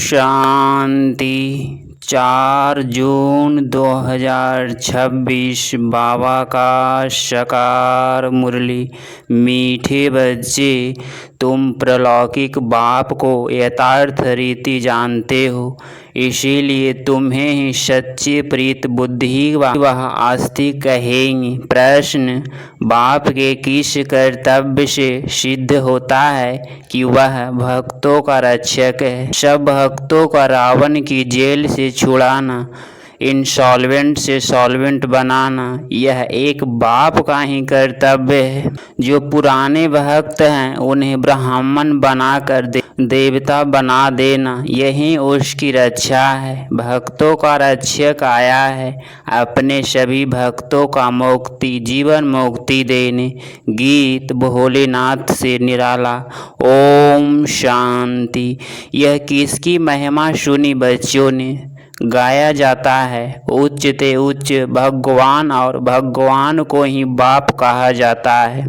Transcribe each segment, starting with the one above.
शांति। 4 जून 2026 बाबा का साकार मुरली। मीठे बच्चे, तुम प्रलौकिक बाप को यथार्थ रीति जानते हो, इसीलिए तुम्हें ही सच्चे प्रीत बुद्धि वह आस्तिक कहेंगे। प्रश्न: बाप के किस कर्तव्य से सिद्ध होता है कि वह भक्तों का रक्षक है? सब भक्तों का रावण की जेल से छुड़ाना, इंसॉल्वेंट से सॉल्वेंट बनाना, यह एक बाप का ही कर्तव्य है। जो पुराने भक्त हैं उन्हें ब्राह्मण बनाकर देवता बना देना, यही उसकी रक्षा है। भक्तों का रक्षक आया है अपने सभी भक्तों का मुक्ति, जीवन मुक्ति देने। गीत भोलेनाथ से निराला। ओम शांति। यह किसकी महिमा सुनी बच्चों ने? गाया जाता है उच्च ते उच्च भगवान, और भगवान को ही बाप कहा जाता है।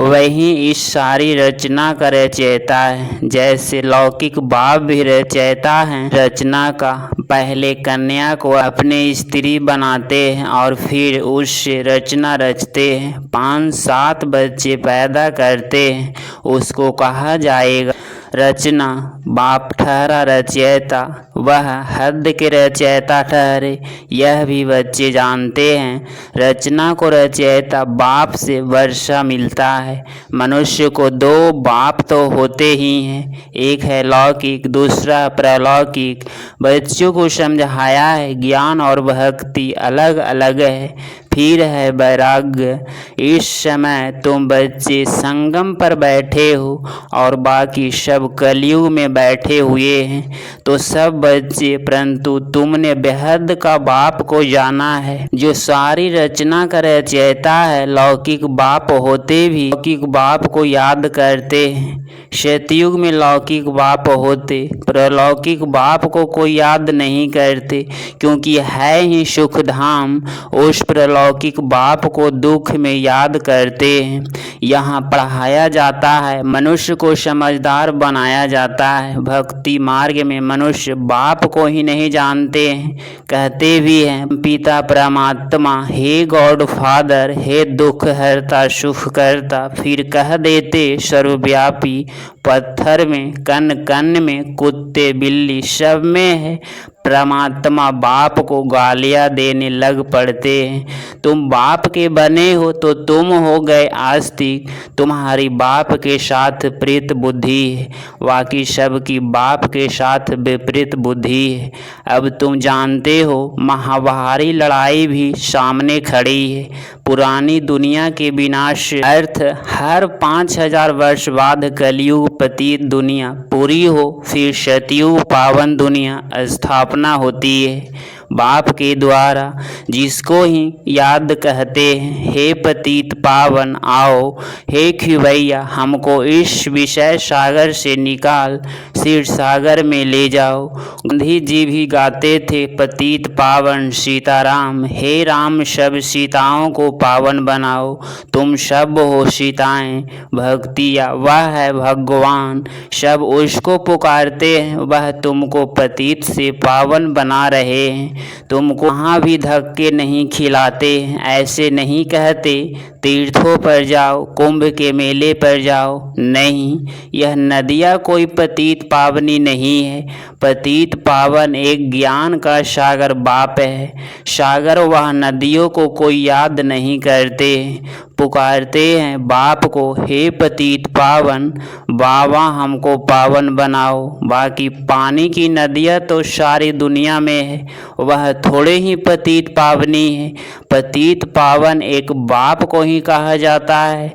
वही इस सारी रचना का रचयिता है। जैसे लौकिक बाप भी रचयिता हैं रचना का। पहले कन्या को अपने स्त्री बनाते हैं और फिर उससे रचना रचते हैं। 5-7 बच्चे पैदा करते हैं, उसको कहा जाएगा रचना। बाप ठहरा रचयिता, वह हद के रचयिता ठहरे। यह भी बच्चे जानते हैं। रचना को रचयिता बाप से वर्षा मिलता है। मनुष्य को 2 बाप तो होते ही हैं, एक है लौकिक, दूसरा प्रलौकिक। बच्चों को समझाया है ज्ञान और भक्ति अलग अलग है। फिर है वैराग्य। इस समय तुम बच्चे संगम पर बैठे हो और बाकी सब कलयुग में बैठे हुए हैं, तो सब बच्चे, परंतु तुमने बेहद का बाप को जाना है, जो सारी रचना का रचयिता है। लौकिक बाप होते भी लौकिक बाप को याद करते हैं। सतयुग में लौकिक बाप होते, प्रलौकिक बाप को कोई याद नहीं करते, क्योंकि है ही सुखधाम। उस प्रलौकिक बाप को दुख में याद करते हैं। यहाँ पढ़ाया जाता है, मनुष्य को समझदार बनाया जाता है। भक्ति मार्ग में मनुष्य बाप को ही नहीं जानते हैं। कहते भी हैं पिता परमात्मा, हे गॉड फादर, हे दुख हरता सुख करता। फिर कह देते सर्वव्यापी। पत्थर में, कण कण में, कुत्ते बिल्ली सब में है परमात्मा। बाप को गालियाँ देने लग पड़ते हैं। तुम बाप के बने हो तो तुम हो गए आस्तिक। तुम्हारी बाप के साथ प्रीत बुद्धि है, बाकी सब की बाप के साथ विपरीत बुद्धि है। अब तुम जानते हो महाभारी लड़ाई भी सामने खड़ी है। पुरानी दुनिया के विनाश अर्थ हर 5000 वर्ष बाद कलयुग पतित दुनिया पूरी हो, फिर सतयुग पावन दुनिया स्थापना होती है बाप के द्वारा, जिसको ही याद कहते हैं। हे पतित पावन आओ, हे खिवैया हमको इस विषय सागर से निकाल क्षीर सागर में ले जाओ। गांधी जी भी गाते थे पतित पावन सीताराम, हे राम सब सीताओं को पावन बनाओ। तुम सब हो सीताएं, भक्तिया वह है भगवान। सब उसको पुकारते हैं, वह तुमको पतित से पावन बना रहे हैं। तुमको कहाँ भी धक्के नहीं खिलाते, ऐसे नहीं कहते तीर्थों पर जाओ, कुंभ के मेले पर जाओ। नहीं, यह नदियाँ कोई पतित पावनी नहीं है। पतित पावन एक ज्ञान का सागर बाप है। सागर वह नदियों को कोई याद नहीं करते, पुकारते हैं बाप को, हे पतित पावन बाबा हमको पावन बनाओ। बाकी पानी की नदियाँ तो सारी दुनिया में है, वह थोड़े ही पतित पावनी है। पतित पावन एक बाप को ही कहा जाता है।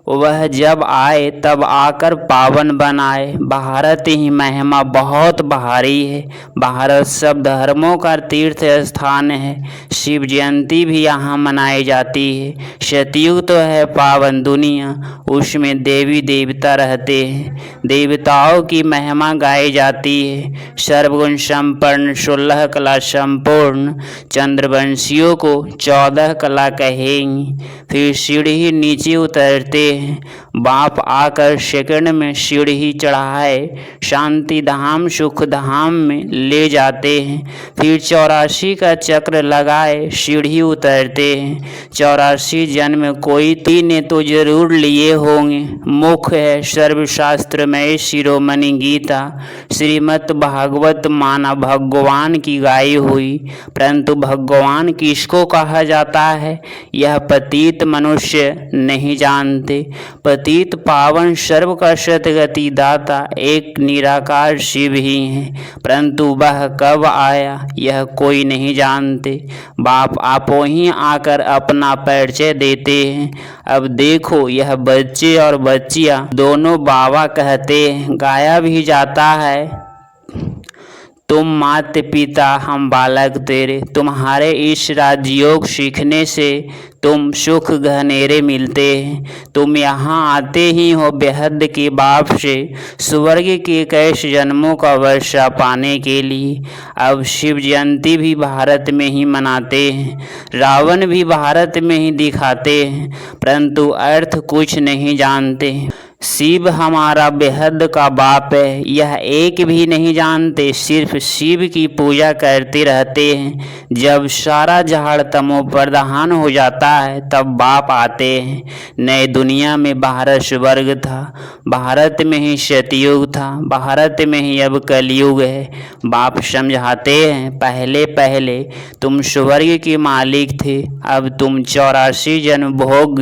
वह जब आए तब आकर पावन बनाए। भारत ही महिमा बहुत भारी है। भारत सब धर्मों का तीर्थ स्थान है। शिव जयंती भी यहाँ मनाई जाती है। सतयुग तो है पावन दुनिया, उसमें देवी देवता रहते हैं। देवताओं की महिमा गाई जाती है। सर्वगुण संपन्न 16 कला संपूर्ण चंद्रवंशियों को 14 कला कहेंगे। फिर सीढ़ी नीचे उतरते हैं। हैं। बाप आकर सेकंड में सीढ़ी चढ़ाए शांति धाम सुख धाम में ले जाते हैं। फिर 84 का चक्र लगाए सीढ़ी उतरते हैं। 84 जन्म कोई ने तो जरूर लिए होंगे। मुख है सर्वशास्त्र में शिरोमणि गीता, श्रीमद् भागवत माना भगवान की गाई हुई। परंतु भगवान किसको कहा जाता है यह पतित मनुष्य नहीं जानते। पतित पावन सर्व का सतगति दाता एक निराकार शिव ही है, परंतु वह कब आया यह कोई नहीं जानते। बाप आपो ही आकर अपना परिचय देते हैं। अब देखो यह बच्चे और बच्चियां दोनों बाबा कहते हैं। गाया भी जाता है, तुम माता पिता हम बालक तेरे, तुम्हारे इस राजयोग सीखने से तुम सुख घनेरे मिलते हैं। तुम यहाँ आते ही हो बेहद के बाप से स्वर्ग के 21 जन्मों का वर्षा पाने के लिए। अब शिव जयंती भी भारत में ही मनाते हैं, रावण भी भारत में ही दिखाते हैं, परंतु अर्थ कुछ नहीं जानते। शिव हमारा बेहद का बाप है यह एक भी नहीं जानते, सिर्फ शिव की पूजा करते रहते हैं। जब सारा झाड़ तमो प्रधान हो जाता है तब बाप आते हैं। नए दुनिया में भारत स्वर्ग था, भारत में ही सतयुग था, भारत में ही अब कलयुग है। बाप समझाते हैं पहले पहले तुम स्वर्ग के मालिक थे, अब तुम 84 जन्म भोग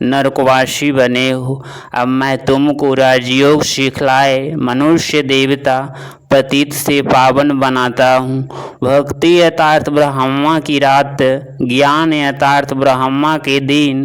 नरकवासी बने हो। अब मैं तुमको राजयोग सिखलाए मनुष्य देवता पतित से पावन बनाता हूँ। भक्ति यथार्थ ब्रह्मा की रात, ज्ञान यथार्थ ब्रह्मा के दिन।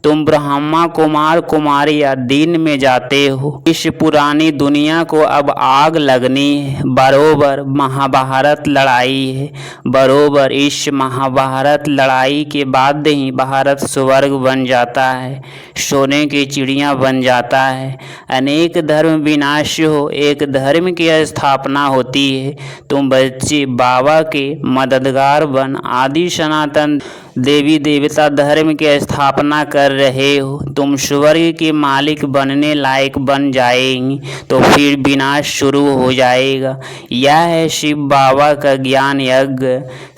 तुम ब्रह्मा कुमार कुमारी या दिन में जाते हो। इस पुरानी दुनिया को अब आग लगनी है। बरोबर महाभारत लड़ाई है, बरोबर इस महाभारत लड़ाई के बाद ही भारत स्वर्ग बन जाता है, सोने की चिड़िया बन जाता है। अनेक धर्म विनाश हो, एक धर्म की स्थापना होती है। तुम बच्चे बाबा के मददगार बन आदि सनातन देवी देवता धर्म की स्थापना कर रहे हो। तुम स्वर्ग के मालिक बनने लायक बन जाएंगे तो फिर विनाश शुरू हो जाएगा। यह है शिव बाबा का ज्ञान यज्ञ।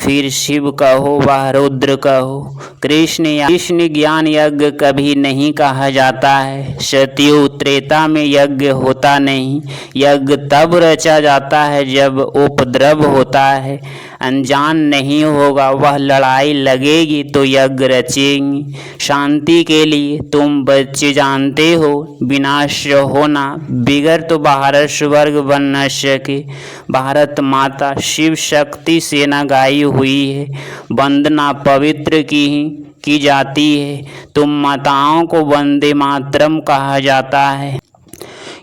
फिर शिव कहो व रुद्र कहो, कृष्ण ज्ञान यज्ञ कभी नहीं कहा जाता है। सतयुग त्रेता में यज्ञ होता नहीं, यज्ञ तब रचा जाता है जब उपद्रव होता है। अनजान नहीं होगा वह लड़ाई लगेगी तो यज्ञ रचेंगी शांति के लिए। तुम बच्चे जानते हो विनाश होना बिगर तो भारत स्वर्ग बन न सके। भारत माता शिव शक्ति सेना गाई हुई है, वंदना पवित्र की जाती है। तुम माताओं को वंदे मातरम कहा जाता है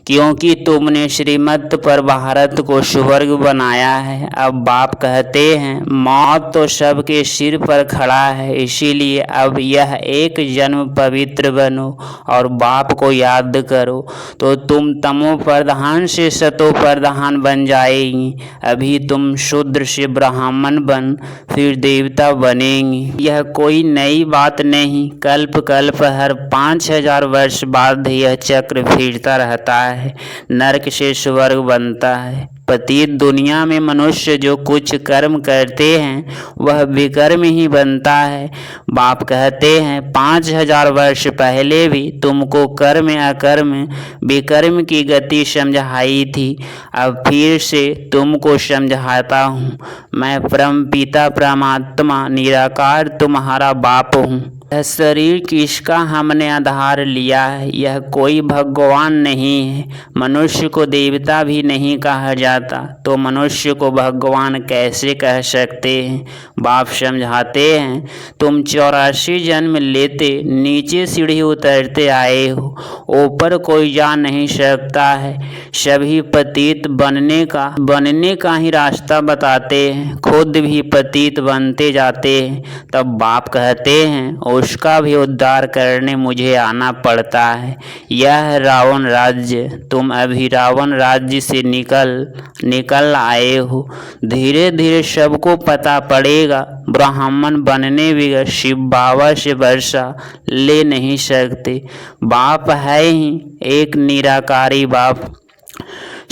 क्योंकि तुमने श्रीमत पर भारत को स्वर्ग बनाया है। अब बाप कहते हैं मौत तो सबके सिर पर खड़ा है, इसीलिए अब यह एक जन्म पवित्र बनो और बाप को याद करो तो तुम तमो प्रधान से सतो प्रधान बन जाएंगी। अभी तुम शूद्र से ब्राह्मण बन फिर देवता बनेंगी। यह कोई नई बात नहीं, कल्प कल्प हर 5000 वर्ष बाद यह चक्र फिरता रहता है। नरक से स्वर्ग बनता है। पतित दुनिया में मनुष्य जो कुछ कर्म करते हैं वह विकर्म ही बनता है। बाप कहते हैं 5000 वर्ष पहले भी तुमको कर्म अकर्म विकर्म की गति समझाई थी, अब फिर से तुमको समझाता हूँ। मैं परम पिता परमात्मा निराकार तुम्हारा बाप हूँ। यह शरीर किसका हमने आधार लिया है, यह कोई भगवान नहीं है। मनुष्य को देवता भी नहीं कहा जाता तो मनुष्य को भगवान कैसे कह सकते हैं। बाप समझाते हैं तुम 84 जन्म लेते नीचे सीढ़ी उतरते आए हो, ऊपर कोई जा नहीं सकता है। सभी पतित बनने का ही रास्ता बताते हैं, खुद भी पतित बनते जाते हैं। तब बाप कहते हैं उसका भी उद्धार करने मुझे आना पड़ता है। यह रावण राज्य, तुम अभी रावण राज्य से निकल आए हो। धीरे धीरे सबको पता पड़ेगा, ब्राह्मण बनने बगैर शिव बाबा से वर्षा ले नहीं सकते। बाप है ही एक निराकारी बाप,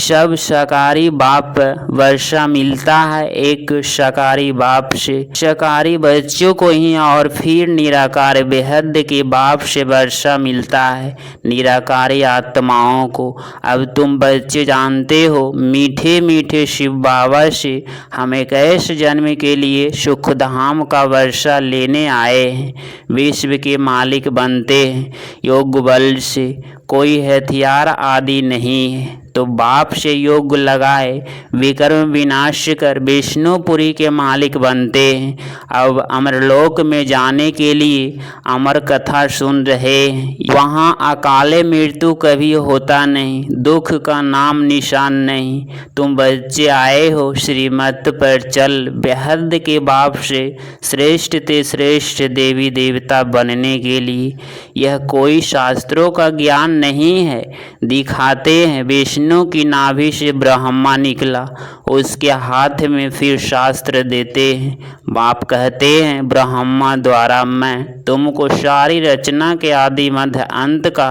सब शाकाहारी बाप वर्षा मिलता है एक शाकाहारी बाप से, शाकाहारी बच्चों को ही, और फिर निराकार बेहद के बाप से वर्षा मिलता है निराकारी आत्माओं को। अब तुम बच्चे जानते हो, मीठे मीठे शिव बाबा से हम 21 जन्म के लिए सुखधाम का वर्षा लेने आए हैं। विश्व के मालिक बनते हैं योग बल से, कोई हथियार आदि नहीं है। तो बाप से योग लगाए विकर्म विनाश कर विष्णुपुरी के मालिक बनते हैं। अब अमरलोक में जाने के लिए अमर कथा सुन रहे हैं। वहाँ अकाले मृत्यु कभी होता नहीं, दुख का नाम निशान नहीं। तुम बच्चे आए हो श्रीमत पर चल, बेहद के बाप से श्रेष्ठ ते श्रेष्ठ देवी देवता बनने के लिए। यह कोई शास्त्रों का ज्ञान नहीं है, दिखाते हैं विष्णु की नाभि से ब्रह्मा निकला, उसके हाथ में फिर शास्त्र देते हैं। बाप कहते हैं ब्रह्मा द्वारा मैं तुमको सारी रचना के आदि मध्य अंत का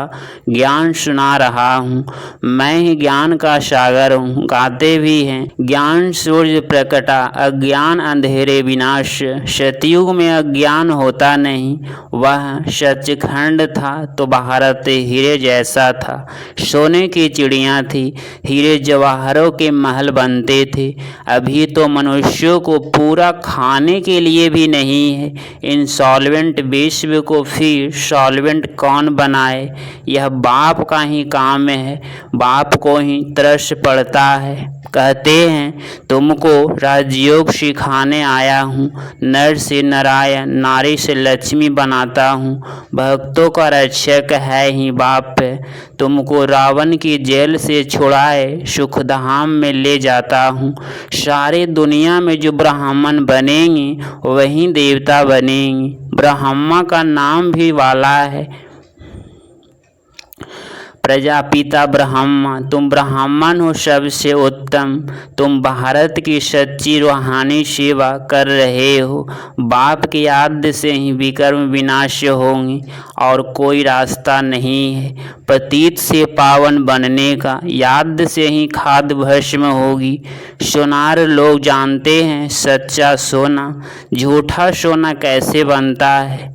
ज्ञान सुना रहा हूँ। मैं ही ज्ञान का सागर हूँ। गाते भी हैं, ज्ञान सूर्य प्रकटा अज्ञान अंधेरे विनाश। सतयुग में अज्ञान होता नहीं, वह सचखंड था तो भारत हीरे जैसा था। सोने की चिड़िया थी, हीरे जवाहरों के महल बनते थे। अभी तो मनुष्यों को पूरा खाने के लिए भी नहीं है। इंसॉल्वेंट विश्व को फिर सॉल्वेंट कौन बनाए, यह बाप का ही काम है। बाप को ही तरस पड़ता है। कहते हैं तुमको राजयोग सिखाने आया हूँ, नर से नारायण नारी से लक्ष्मी बनाता हूँ। भक्तों का रक्षक है ही बाप, तुमको रावण की जेल से छुड़ाए सुखधाम में ले जाता हूँ। सारी दुनिया में जो ब्राह्मण बनेंगे वही देवता बनेंगे। ब्रह्मा का नाम भी वाला है, प्रजापिता ब्रह्मा। तुम ब्राह्मण हो सबसे उत्तम, तुम भारत की सच्ची रूहानी सेवा कर रहे हो। बाप की याद से ही विकर्म विनाश होंगे और कोई रास्ता नहीं है। पतित से पावन बनने का याद से ही खाद भस्म होगी। सोनार लोग जानते हैं सच्चा सोना, झूठा सोना कैसे बनता है।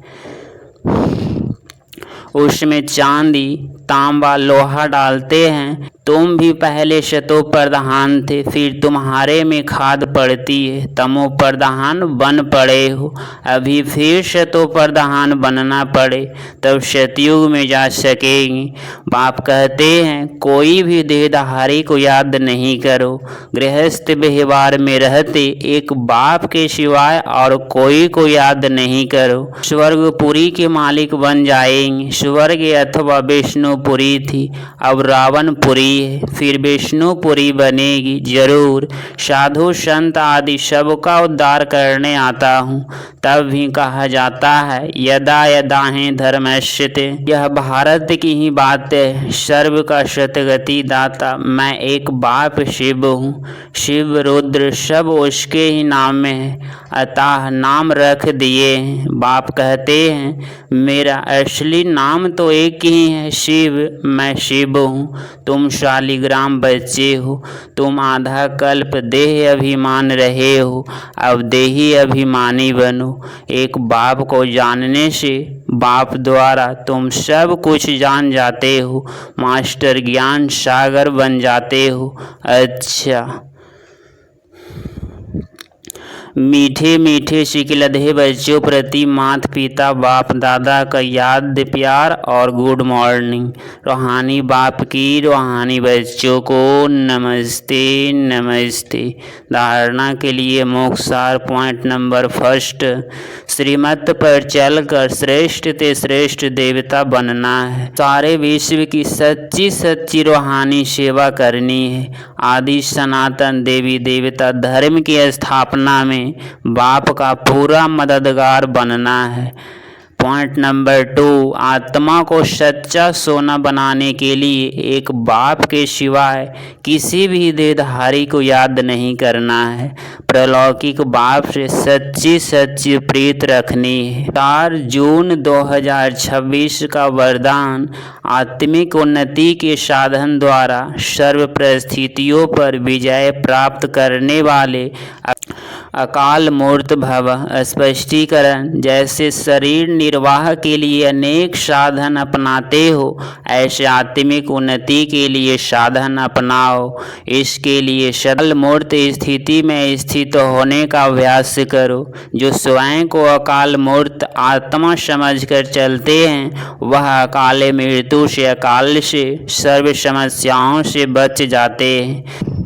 उसमें चांदी तांबा लोहा डालते हैं। तुम भी पहले शतो प्रधान थे, फिर तुम्हारे में खाद पड़ती है, तमो प्रधान बन पड़े हो। अभी फिर शतो प्रधान बनना पड़े तब सतयुग में जा सकेंगे। बाप कहते हैं कोई भी देहधारी को याद नहीं करो। गृहस्थ व्यवहार में रहते एक बाप के सिवाय और कोई को याद नहीं करो। स्वर्गपुरी के मालिक बन जाएंगे। स्वर्ग अथवा विष्णुपुरी थी, अब रावणपुरी है, फिर विष्णुपुरी बनेगी जरूर। साधु संत आदि सबका उद्धार करने आता हूँ। तब भी कहा जाता है यदा यदा है धर्मस्यते। यह भारत की ही बात है। सर्व का शतगति दाता मैं एक बाप शिव हूँ। शिव रुद्र सब उसके ही नाम में है, अतः नाम रख दिए हैं। बाप कहते हैं मेरा असली नाम तो एक ही है शिव, मैं शिव हूँ। तुम शालिग्राम बच्चे हो, तुम आधा कल्प देह अभिमान रहे हो, अब देही अभिमानी बनो। एक बाप को जानने से बाप द्वारा तुम सब कुछ जान जाते हो, मास्टर ज्ञान सागर बन जाते हो। अच्छा, मीठे मीठे शिकलधे बच्चों प्रति माता पिता बाप दादा का याद प्यार और गुड मॉर्निंग। रूहानी बाप की रूहानी बच्चों को नमस्ते नमस्ते। धारणा के लिए मोक्षार पॉइंट नंबर 1, श्रीमत पर चलकर श्रेष्ठ ते श्रेष्ठ देवता बनना है। सारे विश्व की सच्ची सच्ची रूहानी सेवा करनी है। आदि सनातन देवी देवता धर्म की स्थापना में बाप का पूरा मददगार बनना है। पॉइंट नंबर 2, आत्मा को सच्चा सोना बनाने के लिए एक बाप के सिवाय किसी भी देहधारी को याद नहीं करना है। प्रलौकिक बाप से सच्ची सच्ची प्रीत रखनी है। 4 जून 2026 का वरदान आत्मिक उन्नति के साधन द्वारा सर्व परिस्थितियों पर विजय प्राप्त करने वाले अकाल मूर्त भव। स्पष्टीकरण, जैसे शरीर निर्वाह के लिए अनेक साधन अपनाते हो, ऐसे आत्मिक उन्नति के लिए साधन अपनाओ। इसके लिए सदल मूर्त स्थिति में स्थित होने का अभ्यास करो। जो स्वयं को अकाल मूर्त आत्मा समझकर चलते हैं, वह अकाल मृत्यु से, अकाल से, सर्व समस्याओं से बच जाते हैं।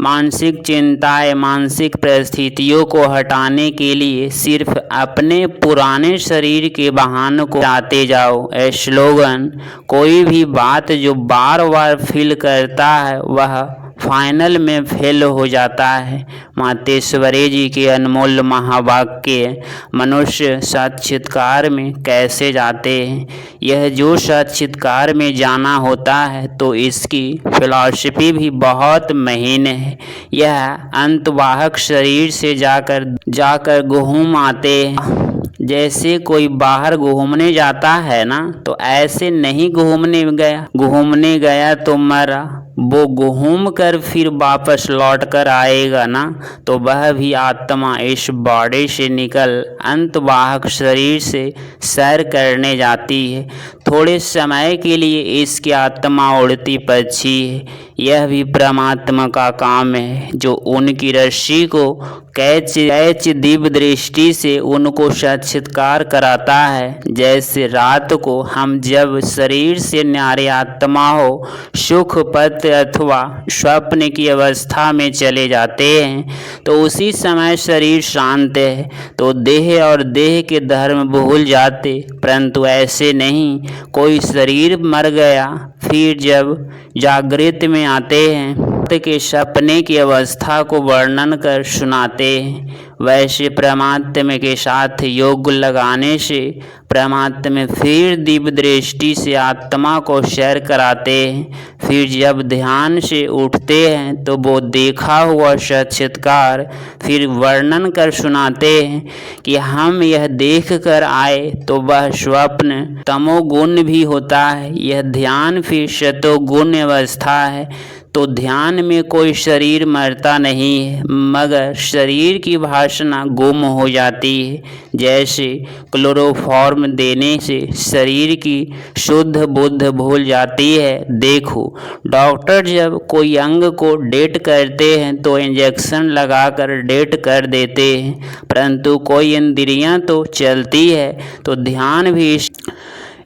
मानसिक चिंताएं, मानसिक परिस्थितियों को हटाने के लिए सिर्फ अपने पुराने शरीर के बहानों को हटाते जाओ। स्लोगन, कोई भी बात जो बार बार फील करता है वह फाइनल में फेल हो जाता है। मातेश्वरी जी के अनमोल महावाक्य। मनुष्य साक्षात्कार में कैसे जाते हैं? यह जो साक्षात्कार में जाना होता है तो इसकी फिलॉसफी भी बहुत महीन है। यह अंतवाहक शरीर से जाकर घूम आते हैं। जैसे कोई बाहर घूमने जाता है ना, तो ऐसे नहीं घूमने गया तो मरा। वो घूम कर फिर वापस लौट कर आएगा ना, तो वह भी आत्मा इस बॉडी से निकल अंतवाहक शरीर से सैर करने जाती है। थोड़े समय के लिए इसकी आत्मा उड़ती पक्षी है। यह भी परमात्मा का काम है, जो उनकी रस्सी को कैच दिव्य दृष्टि से उनको साक्षात्कार कराता है। जैसे रात को हम जब शरीर से न्यारे आत्मा हो सुख पथ अथवा स्वप्न की अवस्था में चले जाते हैं, तो उसी समय शरीर शांत है तो देह और देह के धर्म भूल जाते। परंतु ऐसे नहीं, कोई शरीर मर गया फिर जब जागृत में आते हैं के सपने की अवस्था को वर्णन कर सुनाते हैं। वैसे परमात्मा के साथ योग लगाने से परमात्मा फिर दिव्य दृष्टि से आत्मा को सैर कराते हैं। फिर जब ध्यान से उठते हैं तो वो देखा हुआ साक्षात्कार फिर वर्णन कर सुनाते हैं कि हम यह देख कर आए तो वह स्वप्न तमोगुण भी होता है। यह ध्यान फिर सतोगुण अवस्था है। तो ध्यान में कोई शरीर मरता नहीं है, मगर शरीर की वासना गुम हो जाती है। जैसे क्लोरोफॉर्म देने से शरीर की शुद्ध बुद्ध भूल जाती है। देखो, डॉक्टर जब कोई अंग को डेड करते हैं तो इंजेक्शन लगाकर डेड कर देते हैं, परंतु कोई इंद्रियां तो चलती है। तो ध्यान भी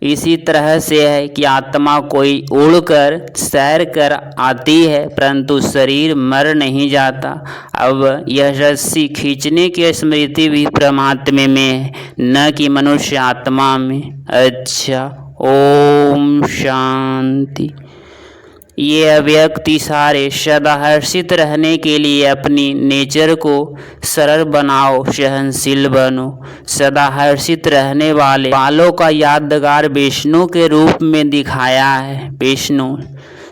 इसी तरह से है कि आत्मा कोई उड़कर सैर कर आती है, परंतु शरीर मर नहीं जाता। अब यह रस्सी खींचने की स्मृति भी परमात्मा में है, न कि मनुष्य आत्मा में। अच्छा, ओम शांति। ये अव्यक्ति सारे सदा हर्षित रहने के लिए अपनी नेचर को सरल बनाओ, सहनशील बनो। सदा हर्षित रहने वालों का यादगार विष्णु के रूप में दिखाया है। विष्णु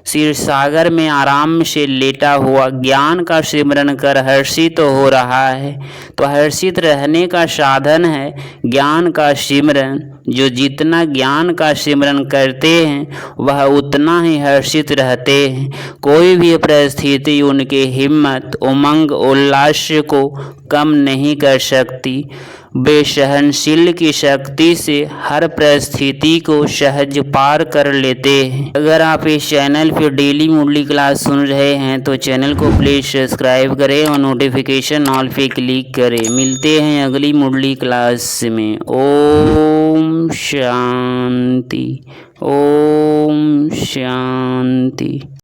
क्षीर सागर में आराम से लेटा हुआ ज्ञान का सिमरन कर हर्षित हो रहा है। तो हर्षित रहने का साधन है ज्ञान का सिमरन। जो जितना ज्ञान का सिमरन करते हैं वह उतना ही हर्षित रहते हैं। कोई भी परिस्थिति उनके हिम्मत, उमंग, उल्लास को कम नहीं कर सकती। वे सहनशील की शक्ति से हर परिस्थिति को सहज पार कर लेते हैं। अगर आप इस चैनल पर डेली मुरली क्लास सुन रहे हैं तो चैनल को प्लीज़ सब्सक्राइब करें और नोटिफिकेशन ऑल पे क्लिक करें। मिलते हैं अगली मुरली क्लास में। ओम शांति, ओम शांति।